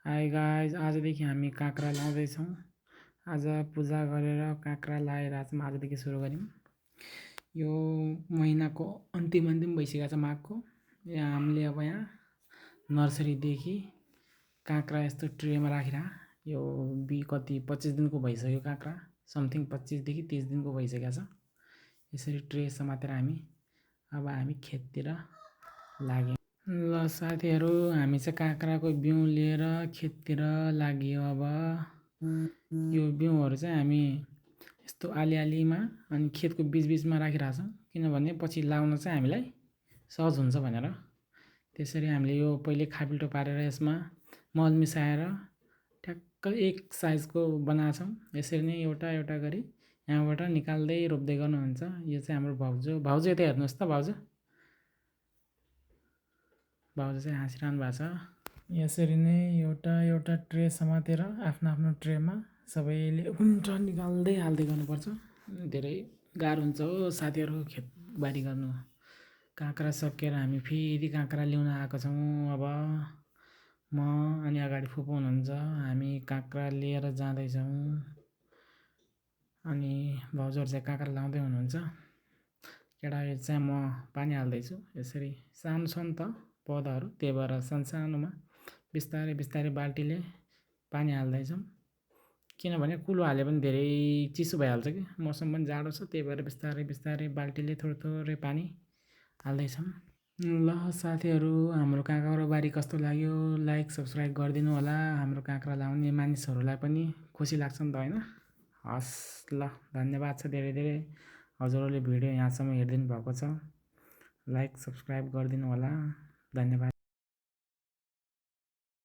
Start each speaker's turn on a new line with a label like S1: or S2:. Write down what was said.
S1: Hi guys, आजदेखि हामी काँक्रा लाउँदैछौँ। आज पूजा गरेर काँक्रा लाएर आजदेखि सुरु गऱ्यौँ। यो महिनाको अन्तिम भइसकेको छ माघको। यहाँ हामीले अब यहाँ नर्सरीदेखि काँक्रा यस्तो ट्रेमा राखेर यो कति 25 दिनको भइसक्यो काँक्रा, समथिङ 25 देखि 30 दिनको भइसकेको छ। यसरी ट्रे समातेर हामी खेततिर लाग्यौँ। ल साथीहरू, हामी चाहिँ काँक्राको बिउँ लिएर खेततिर लाग्यो। अब यो बिउहरू चाहिँ हामी यस्तो आलीमा अनि खेतको बिचबिचमा राखिरहेको छौँ, किनभने पछि लाउन चाहिँ हामीलाई सहज हुन्छ भनेर। त्यसरी हामीले यो पहिले खापिल्टो पारेर यसमा मल मिसाएर ठ्याक्क एक साइजको बनाएको छौँ। यसरी नै एउटा एउटा गरी यहाँबाट निकाल्दै रोप्दै गर्नुहुन्छ। यो चाहिँ हाम्रो भाउजू यता हेर्नुहोस् त। भाउजू चाहिँ हाँसिरहनु भएको छ। यसरी नै एउटा एउटा ट्रे समातेर आफ्नो ट्रेमा सबैले उन्ट निकाल्दै हाल्दै गर्नुपर्छ। धेरै गाह्रो हुन्छ हो साथीहरू खेतबारी गर्नु। काँक्रा सकेर हामी फेरि काँक्रा ल्याउन आएको छौँ। अब म अनि अगाडि फुपू हुनुहुन्छ, हामी काँक्रा लिएर जाँदैछौँ। अनि भाउजूहरू चाहिँ काँक्रा लाउँदै हुनुहुन्छ। केटाकेटी चाहिँ म पानी हाल्दैछु। यसरी सानो छ नि त पौधाहरू, त्यही भएर सानोमा बिस्तारै बिस्तारै बाल्टीले पानी हाल्दैछौँ। किनभने कुलो हाल्यो भने धेरै चिसो भइहाल्छ कि, मौसम पनि जाडो छ। त्यही भएर बिस्तारै बिस्तारै बाल्टीले थोरै पानी हाल्दैछौँ। ल साथीहरू, हाम्रो काँक्रा बारी कस्तो लाग्यो लाइक सब्सक्राइब गरिदिनु होला। हाम्रो काँक्रा लाउने मानिसहरूलाई पनि खुसी लाग्छ नि त, होइन? हस् ल, धन्यवाद छ धेरै धेरै हजुरहरूले भिडियो यहाँसम्म हेरिदिनु भएको छ। लाइक सब्सक्राइब गरिदिनु होला। धन्यवाद।